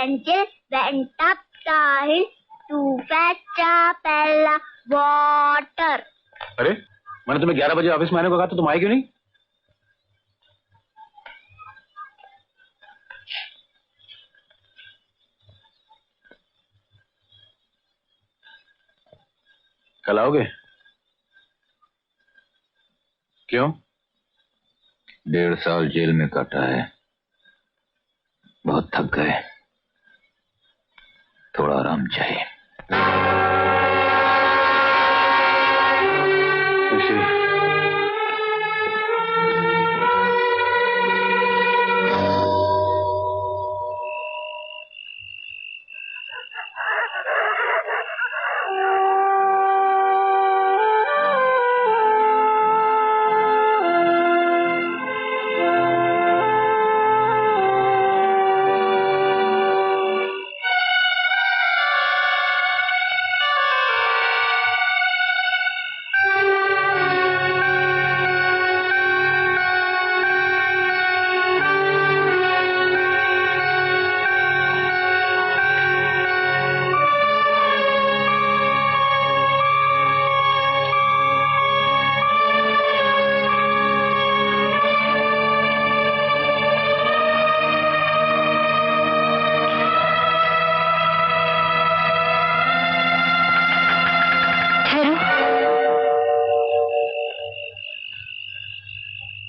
Angel went up the hill to fetch a pail of water. अरे मैंने तुम्हें 11 बजे ऑफिस में आने को कहा तो तुम आए क्यों नहीं? कल आओगे? क्यों? 1.5 साल जेल में काटा है, बहुत थक गए, थोड़ा आराम चाहिए।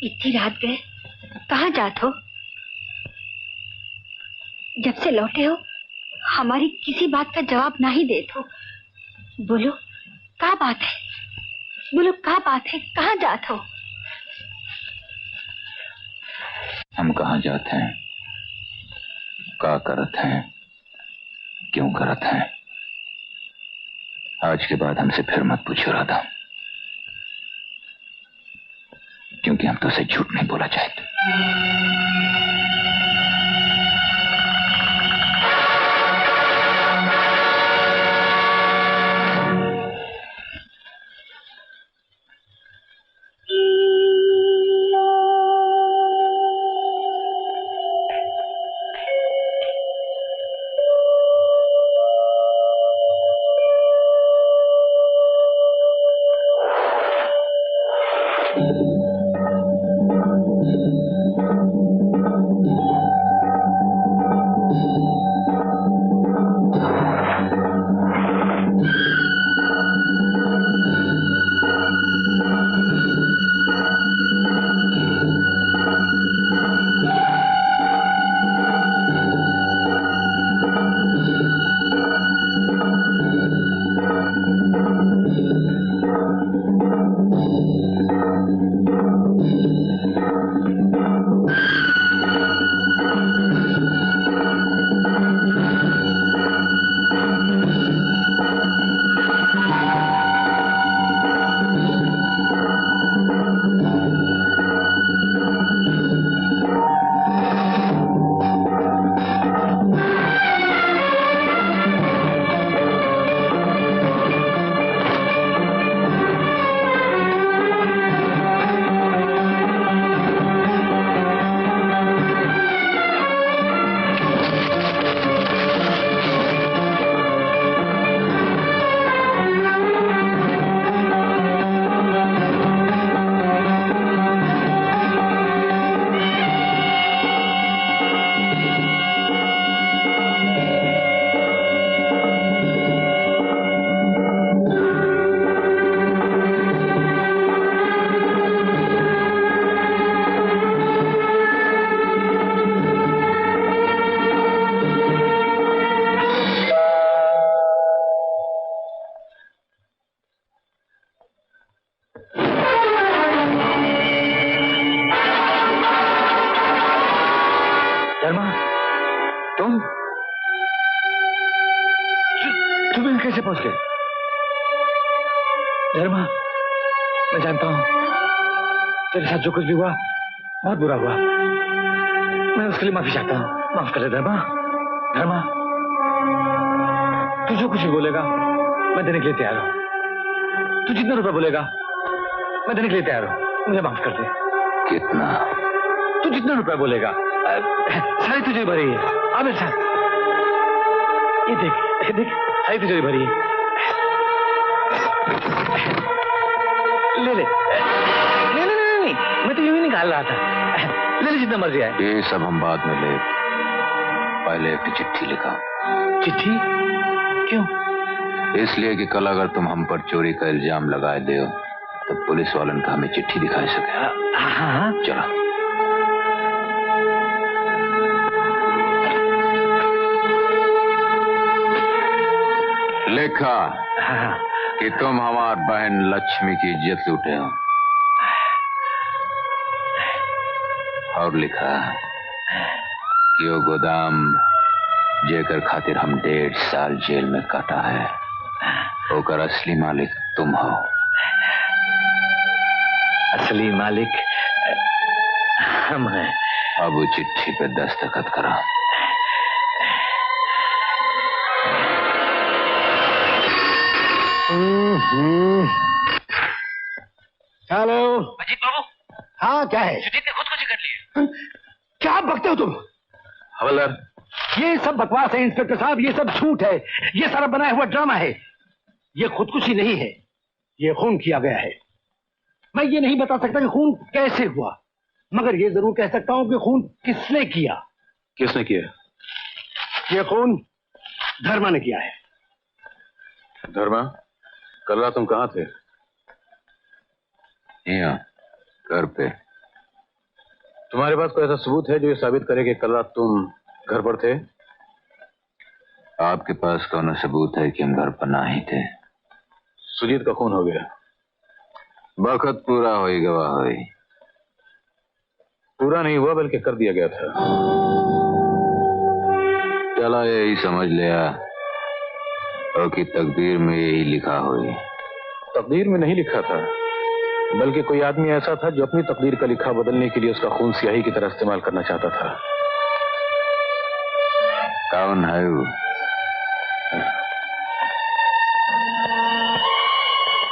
इतनी रात गए, कहाँ जाते हो? जब से लौटे हो हमारी किसी बात का जवाब नहीं देते हो। बोलो क्या बात है, बोलो क्या बात है, कहाँ जाते हो? हम कहाँ जाते हैं, क्या करते हैं, क्यों करते हैं, आज के बाद हमसे फिर मत पूछो राधा, क्योंकि हम तो उसे झूठ नहीं बोला चाहते। जो कुछ भी हुआ बहुत बुरा हुआ, मैं उसके लिए माफी चाहता हूँ। माफ कर दे धर्मा। धर्मा, तू जो कुछ भी बोलेगा मैं देने के लिए तैयार हूँ। तू जितना रुपए बोलेगा मैं देने के लिए तैयार हूँ। मुझे माफ कर दे। कितना? तू जितना रुपए बोलेगा। सारी तिजोरी भरी है। आ मेरे साथ। ये देख देख, सारी तिजोरी भरी है। ले ले। नहीं, मैं तो यूं ही निकाल रहा था। ले ले जितना मर्जी आए। ये सब हम बाद में ले, पहले एक चिट्ठी लिखा। चिट्ठी? क्यों? इसलिए कि कल अगर तुम हम पर चोरी का इल्जाम लगाए दे तो पुलिस वालन का हमें चिट्ठी दिखा सके। हाँ, चलो। लिखा कि तुम हमारी बहन लक्ष्मी की इज्जत लूटे हो, और लिखा कि वो गोदाम जेकर खातिर हम 1.5 साल जेल में काटा है, ओकर असली मालिक तुम हो। असली मालिक हम हैं। अब वो चिट्ठी पे दस्तखत करा। हेलो अजीत बाबू। हाँ, क्या है? सुजीत ने खुदकुशी कर ली है। क्या बकते हो तुम? हवलदार, ये सब बकवास है इंस्पेक्टर साहब, ये सब झूठ है, ये सारा बनाया हुआ ड्रामा है। ये खुदकुशी नहीं है, ये खून किया गया है। मैं ये नहीं बता सकता कि खून कैसे हुआ, मगर ये जरूर कह सकता हूं कि खून किसने किया। किसने किया? ये खून धर्मा ने किया है। धर्मा, कल रात तुम कहाँ थे? यहाँ घर पे। तुम्हारे पास कोई ऐसा सबूत है जो ये साबित करे कि कल रात तुम घर पर थे? आपके पास कौन सबूत है कि हम घर पर नहीं थे? सुजीत का खून हो गया। वक्त पूरा हो गवा हो। पूरा नहीं हुआ बल्कि कर दिया गया था। चला यही समझ लिया और कि तकदीर में यही लिखा हुई। तकदीर में नहीं लिखा था, बल्कि कोई आदमी ऐसा था जो अपनी तकदीर का लिखा बदलने के लिए उसका खून स्याही की तरह इस्तेमाल करना चाहता था। कौन है वो?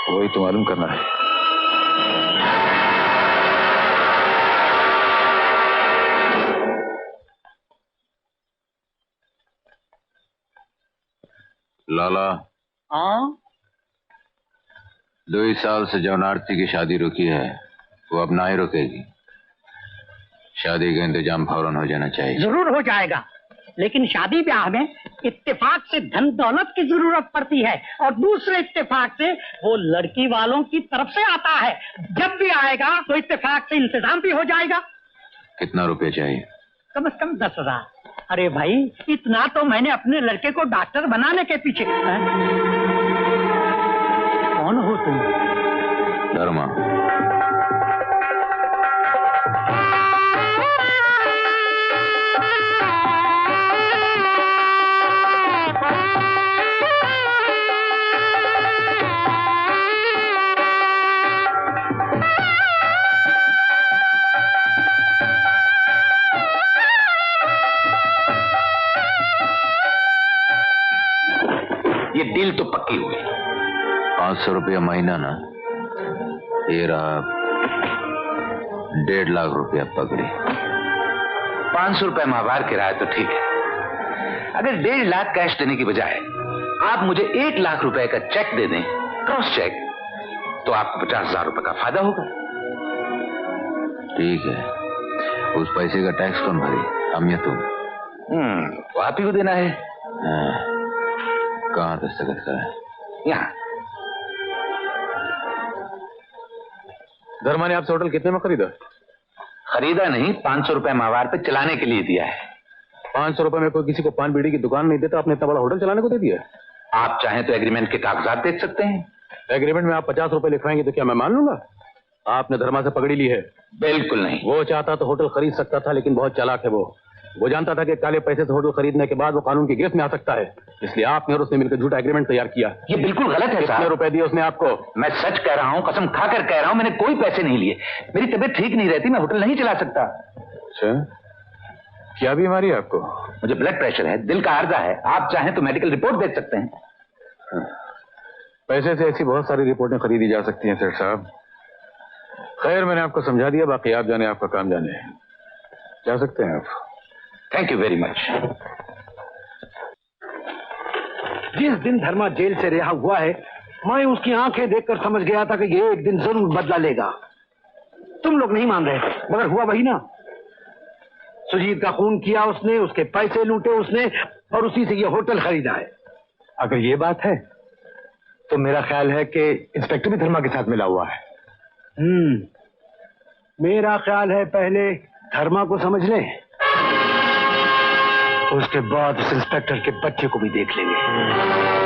वही तो मालूम करना है। लाला, हाँ? 2 साल से जौन आरती की शादी रुकी है वो अब ना ही रुकेगी। शादी का इंतजाम फौरन हो जाना चाहिए। जरूर हो जाएगा, लेकिन शादी ब्याह में इत्तेफाक से धन दौलत की जरूरत पड़ती है और दूसरे इत्तेफाक से वो लड़की वालों की तरफ से आता है। जब भी आएगा तो इत्तेफाक से इंतजाम भी हो जाएगा। कितना रुपए चाहिए? कम से कम 10,000। अरे भाई, इतना तो मैंने अपने लड़के को डॉक्टर बनाने के पीछे। कौन हो तुम? धर्मा। ये डील तो पक्की हुई। 500 रुपया महीना ना, ये रहा 1.5 लाख रुपया पकड़ी। 500 रुपए माहवार किराया तो ठीक है। अगर 1.5 लाख कैश देने की बजाय आप मुझे 1 लाख रुपए का चेक दे दें, क्रॉस चेक, तो आपको 50,000 रुपए का फायदा होगा। ठीक है, उस पैसे का टैक्स कौन भरे, हम या तुम? वो आप ही को देना है। कहाँ दस्तखत करा है? यहाँ। धर्मा ने आपसे होटल कितने में खरीदा? खरीदा नहीं, 500 रुपए माहवार पे चलाने के लिए दिया है। 500 रुपए में कोई किसी को पान बीड़ी की दुकान नहीं देता, आपने इतना बड़ा होटल चलाने को दे दिया? आप चाहें तो एग्रीमेंट के कागजात देख सकते हैं। एग्रीमेंट में आप 50 रुपए लिखवाएंगे तो क्या मैं मान लूंगा? आपने धर्मा से पकड़ी ली है। बिल्कुल नहीं। वो चाहता तो होटल खरीद सकता था, लेकिन बहुत चालाक है वो जानता था कि काले पैसे से होटल खरीदने के बाद वो कानून की गिरफ्त में आ सकता है, इसलिए आपने और उसने मिलकर झूठा एग्रीमेंट तैयार किया। ये बिल्कुल गलत है। कितने रुपए दिए उसने आपको? मैं सच कह रहा हूँ, कसम खाकर कह रहा हूँ, मैंने कोई पैसे नहीं लिए। मेरी तबीयत ठीक नहीं रहती, मैं होटल नहीं चला सकता। अच्छा, क्या बीमारी है आपको? मुझे ब्लड प्रेशर है, दिल का आर्जा है। आप चाहें तो मेडिकल रिपोर्ट देख सकते हैं। पैसे से ऐसी बहुत सारी रिपोर्टें खरीदी जा सकती हैं सेठ साहब। खैर, मैंने आपको समझा दिया, बाकी आप जाने, आपका काम जाने। जा सकते हैं आप। Thank you very much. जिस दिन धर्मा जेल से रिहा हुआ है, मैं उसकी आंखें देखकर समझ गया था कि ये एक दिन जरूर बदला लेगा। तुम लोग नहीं मान रहे थे, मगर हुआ वही ना। सुजीत का खून किया उसने, उसके पैसे लूटे उसने, और उसी से ये होटल खरीदा है। अगर ये बात है तो मेरा ख्याल है कि इंस्पेक्टर भी धर्मा के साथ मिला हुआ है। मेरा ख्याल है पहले धर्मा को समझ ले, उसके बाद उस इंस्पेक्टर के बच्चे को भी देख लेंगे।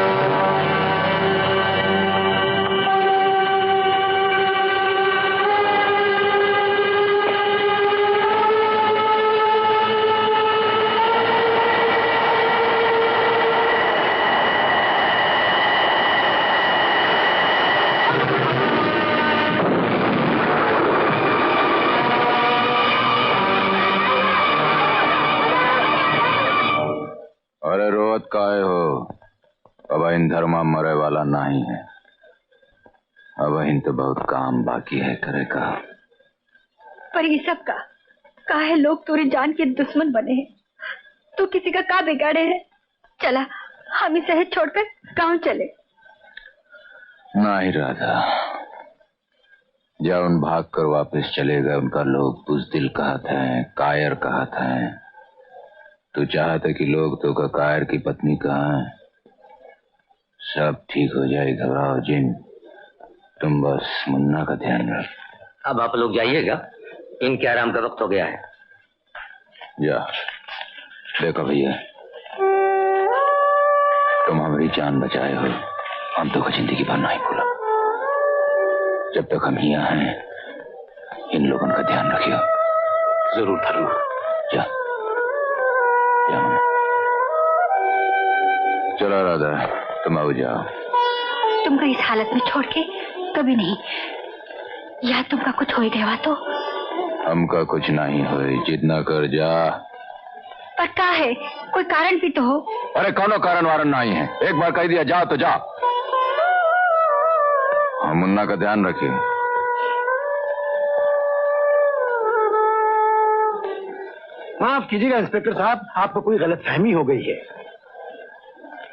अरे रोत काहे हो? अब इन धर्मा मरे वाला नहीं है। अब इन तो बहुत काम बाकी है करे का। पर ये सब का काहे लोग तोरे जान के दुश्मन बने हैं? तू किसी का का बिगाड़े है? चला हम ही शहर छोड़कर गांव चले। नहीं राधा, जब उन भाग कर वापस चले गए उनका लोग बुज़दिल कहते हैं, कायर कहते हैं। तू चाहते कि लोग तो का कायर की पत्नी कहाँ है? सब ठीक हो जाए, घबराओ जिन। तुम बस मुन्ना का ध्यान रख। अब आप लोग जाइएगा, इनके आराम का वक्त हो गया है। जा देखो भैया, तुम हमारी जान बचाए हो, हम तो जिंदगी भर नहीं भूला। जब तक हम यहाँ हैं, इन लोगों का ध्यान रखियो। जरूर धर्मा। जा चलो राधा, तुम आओ जाओ। तुमको इस हालत में छोड़ के कभी नहीं। या तुमका कुछ हो गया तो? हमका कुछ नहीं हो, जितना कर जा। पर का है, कोई कारण भी तो हो। अरे कौनो कारण वारण नहीं है, एक बार कह दिया जाओ तो जाओ। हम मुन्ना का ध्यान रखिए। माफ कीजिएगा इंस्पेक्टर साहब, आपको कोई गलतफहमी हो गई है।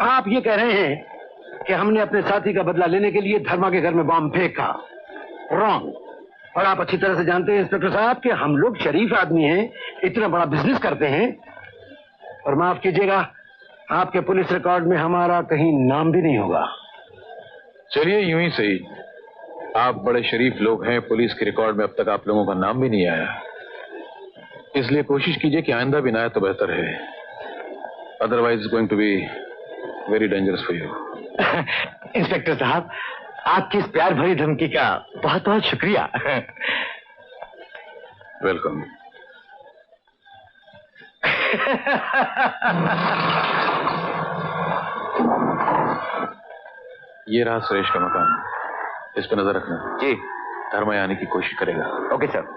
आप ये कह रहे हैं कि हमने अपने साथी का बदला लेने के लिए धर्मा के घर में बम फेंका। रॉन्ग। और आप अच्छी तरह से जानते हैं इंस्पेक्टर साहब कि हम लोग शरीफ आदमी हैं, इतना बड़ा बिजनेस करते हैं। और माफ कीजिएगा, आपके पुलिस रिकॉर्ड में हमारा कहीं नाम भी नहीं होगा। चलिए यूं ही सही, आप बड़े शरीफ लोग हैं, पुलिस के रिकॉर्ड में अब तक आप लोगों का नाम भी नहीं आया। इसलिए कोशिश कीजिए कि आइंदा भी ना आए तो बेहतर है। Otherwise it's going to be very dangerous for you. Inspector साहब, आपकी इस प्यार भरी धमकी का बहुत बहुत शुक्रिया। वेलकम। ये रहा सुरेश का मकान, इस पर नजर रखना। जी। धर्मा आने की कोशिश करेगा। Okay sir.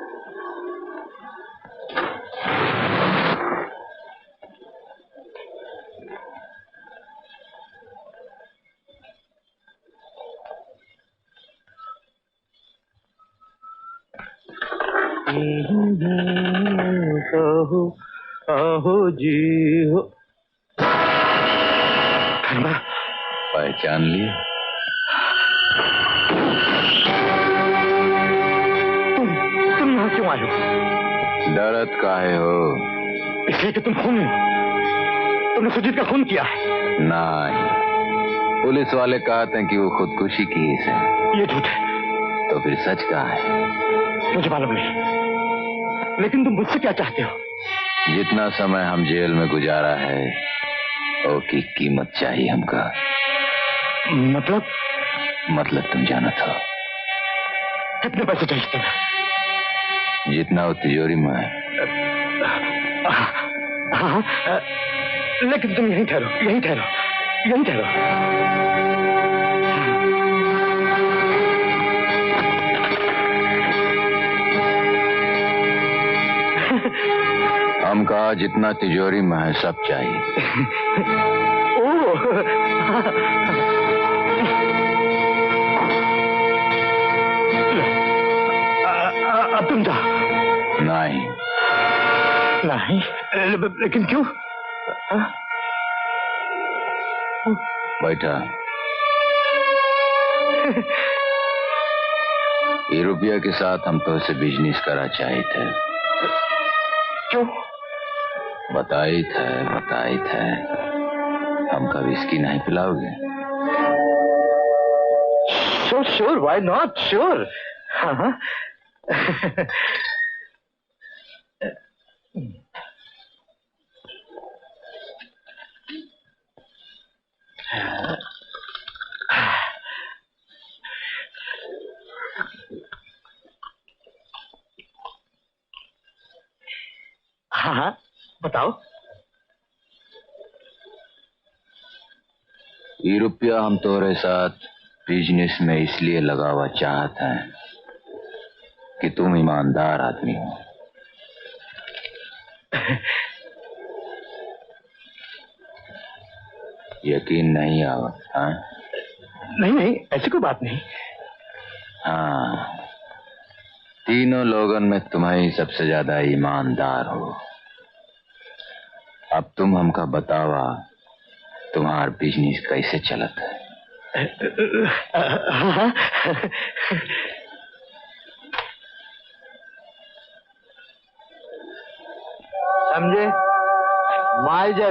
आहो जी हो। धर्मा, पहचान लिए? तुम यहाँ क्यों आए हो? डरत काहे हो? इसलिए कि तुमने सुजीत का खून किया है। नहीं, पुलिस वाले कहते हैं कि वो खुदकुशी की है। ये झूठ है। तो फिर सच कहाँ है? मुझे मालूम नहीं, लेकिन तुम मुझसे क्या चाहते हो? जितना समय हम जेल में गुजारा है, उसकी कीमत चाहिए हमका। मतलब तुम जाना था। कितने पैसे चाहिए तुम्हें? जितना वो तिजोरी में है। हाँ, लेकिन तुम यहीं ठहरो। हमका जितना तिजोरी में है सब चाहिए। नहीं, लेकिन क्यों? बैठा। ये रुपया के साथ हम तो से बिजनेस करा चाहिए थे। क्यों? बताई थे हमका विस्की नहीं पिलाओगे? Sure, why not, sure. हाँ। हाँ, बताओ। ये रुपया हम तुम्हारे साथ बिजनेस में इसलिए लगावा चाहते हैं कि तुम ईमानदार आदमी हो। यकीन नहीं आवा? हाँ? नहीं, ऐसी कोई बात नहीं। हाँ, तीनों लोगों में तुम्हारी सबसे ज्यादा ईमानदार हो। अब तुम हमका बतावा तुम्हार बिजनेस कैसे चलता है? समझे? माल जब